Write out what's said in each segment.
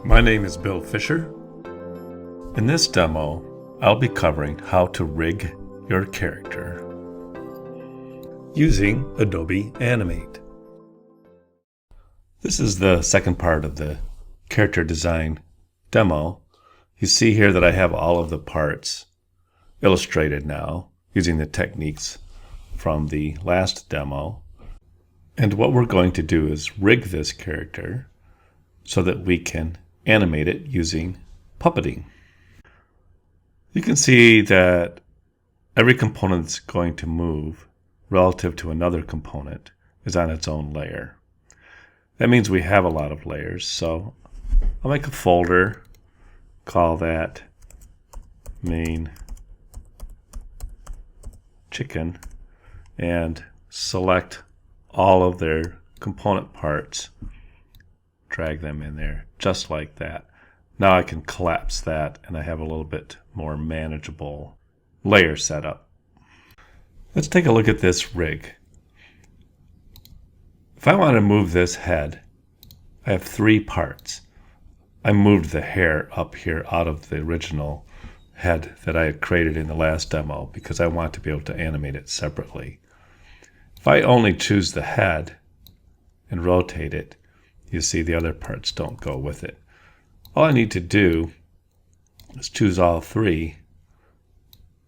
My name is Bill Fisher. In this demo, I'll be covering how to rig your character using Adobe Animate. This is the second part of the character design demo. You see here that I have all of the parts illustrated now using the techniques from the last demo. And what we're going to do is rig this character so that we can animate it using puppeting. You can see that every component that's going to move relative to another component is on its own layer. That means we have a lot of layers, so I'll make a folder, call that main chicken, and select all of their component parts. Drag them in there just like that. Now I can collapse that and I have a little bit more manageable layer setup. Let's take a look at this rig. If I want to move this head, I have three parts. I moved the hair up here out of the original head that I had created in the last demo because I want to be able to animate it separately. If I only choose the head and rotate it, you see the other parts don't go with it. All I need to do is choose all three,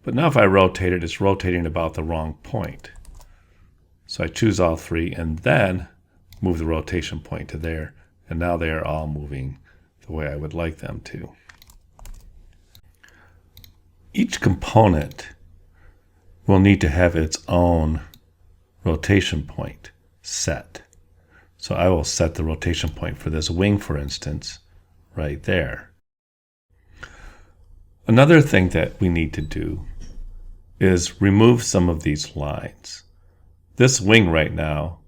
but now if I rotate it, it's rotating about the wrong point. So I choose all three and then move the rotation point to there, and now they are all moving the way I would like them to. Each component will need to have its own rotation point set. So I will set the rotation point for this wing, for instance, right there. Another thing that we need to do is remove some of these lines. This wing right now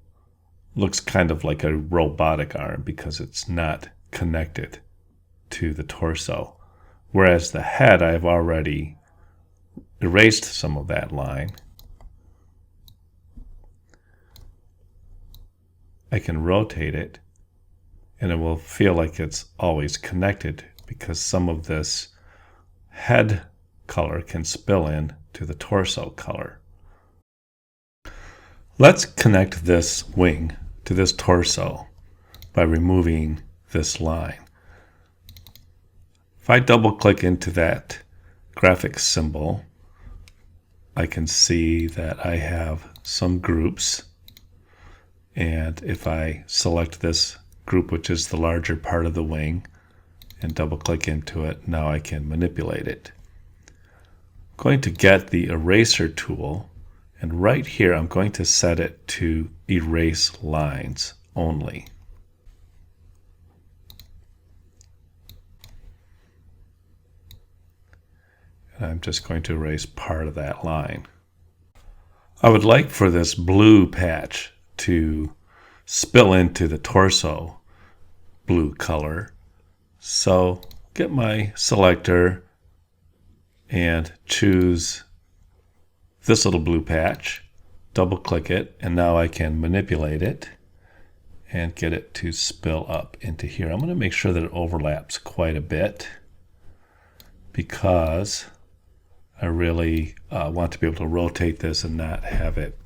looks kind of like a robotic arm because it's not connected to the torso. Whereas the head, I've already erased some of that line. I can rotate it and it will feel like it's always connected because some of this head color can spill in to the torso color. Let's connect this wing to this torso by removing this line. If I double click into that graphic symbol, I can see that I have some groups. And if I select this group, which is the larger part of the wing, and double click into it, now I can manipulate it. I'm going to get the eraser tool, and right here I'm going to set it to erase lines only. And I'm just going to erase part of that line. I would like for this blue patch to spill into the torso blue color. So get my selector and choose this little blue patch, double click it, and now I can manipulate it and get it to spill up into here. I'm going to make sure that it overlaps quite a bit because I really want to be able to rotate this and not have it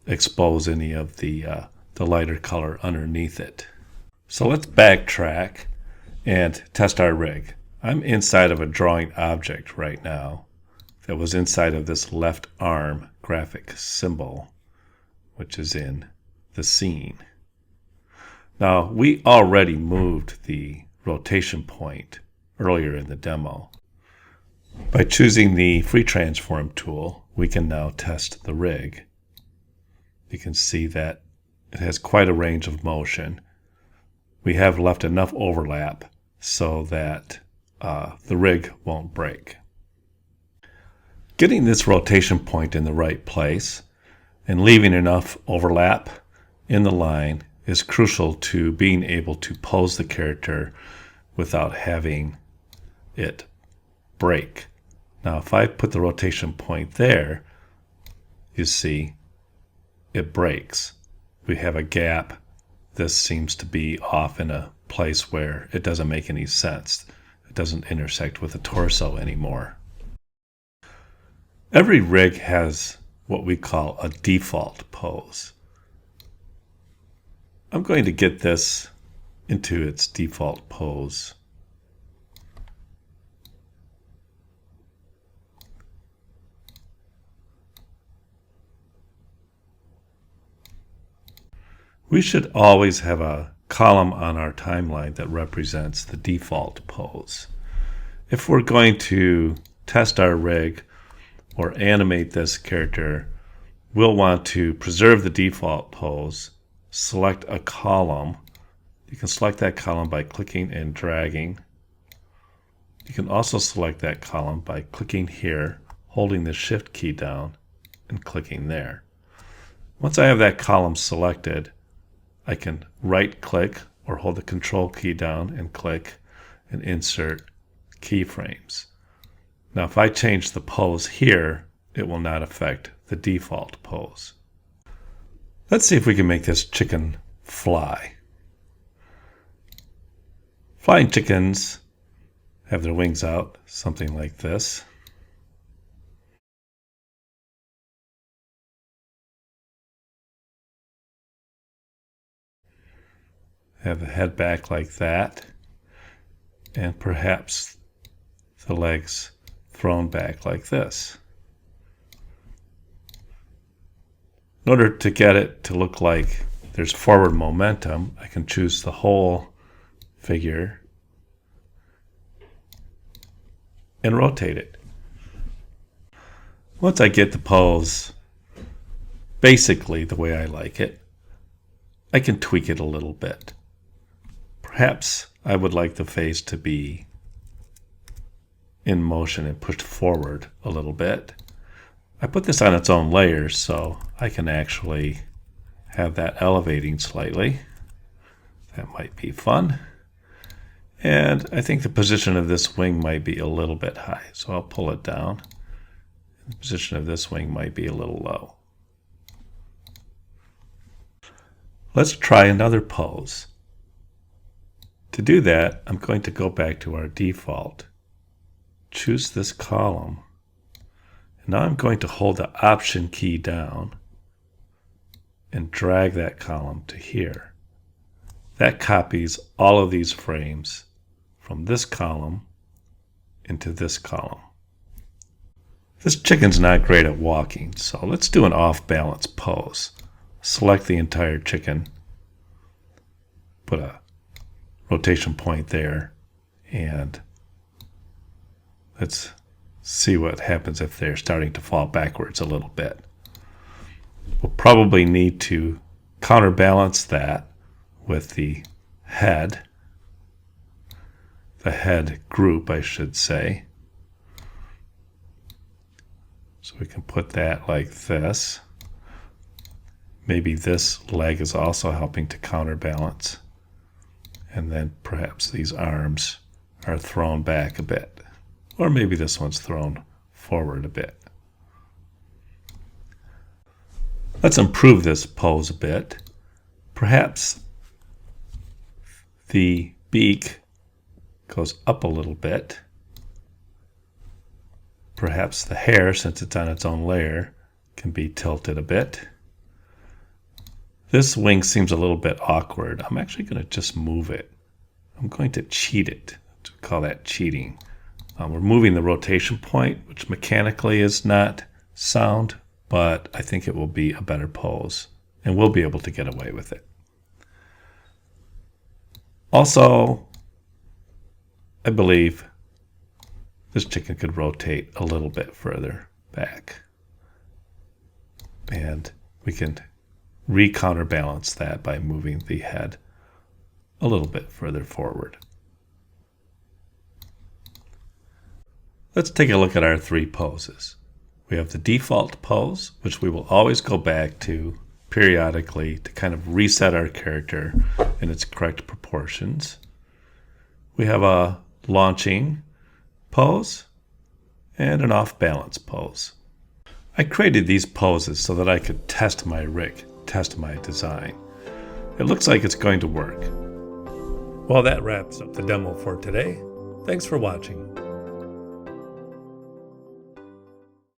expose any of the lighter color underneath it. So let's backtrack and test our rig. I'm inside of a drawing object right now that was inside of this left arm graphic symbol, which is in the scene. Now, we already moved the rotation point earlier in the demo. By choosing the free transform tool, we can now test the rig. You can see that it has quite a range of motion. We have left enough overlap so that the rig won't break. Getting this rotation point in the right place and leaving enough overlap in the line is crucial to being able to pose the character without having it break. Now, if I put the rotation point there, you see it breaks. We have a gap this seems to be off in a place where it doesn't make any sense. It doesn't intersect with the torso anymore. Every rig has what we call a default pose. I'm going to get this into its default pose. We should always have a column on our timeline that represents the default pose. If we're going to test our rig or animate this character, we'll want to preserve the default pose, select a column. You can select that column by clicking and dragging. You can also select that column by clicking here, holding the Shift key down, and clicking there. Once I have that column selected, I can right-click or hold the Control key down and click and insert keyframes. Now, if I change the pose here, it will not affect the default pose. Let's see if we can make this chicken fly. Flying chickens have their wings out, something like this. Have the head back like that, and perhaps the legs thrown back like this. In order to get it to look like there's forward momentum, I can choose the whole figure and rotate it. Once I get the pose basically the way I like it, I can tweak it a little bit. Perhaps I would like the face to be in motion and pushed forward a little bit. I put this on its own layer so I can actually have that elevating slightly. That might be fun. And I think the position of this wing might be a little bit high, so I'll pull it down. The position of this wing might be a little low. Let's try another pose. To do that, I'm going to go back to our default, choose this column, and now I'm going to hold the Option key down and drag that column to here. That copies all of these frames from this column into this column. This chicken's not great at walking, so let's do an off-balance pose. Select the entire chicken, put a rotation point there, and let's see what happens if they're starting to fall backwards a little bit. We'll probably need to counterbalance that with the head group, I should say. So we can put that like this. Maybe this leg is also helping to counterbalance. And then perhaps these arms are thrown back a bit. Or maybe this one's thrown forward a bit. Let's improve this pose a bit. Perhaps the beak goes up a little bit. Perhaps the hair, since it's on its own layer, can be tilted a bit. This wing seems a little bit awkward. I'm actually going to just move it. I'm going to cheat it. We call that cheating. We're moving the rotation point, which mechanically is not sound, but I think it will be a better pose, and we'll be able to get away with it. Also, I believe this chicken could rotate a little bit further back. And we can re-counterbalance that by moving the head a little bit further forward. Let's take a look at our three poses. We have the default pose, which we will always go back to periodically to kind of reset our character in its correct proportions. We have a launching pose and an off-balance pose. I created these poses so that I could test my rig, test my design. It looks like it's going to work. Well, that wraps up the demo for today. Thanks for watching.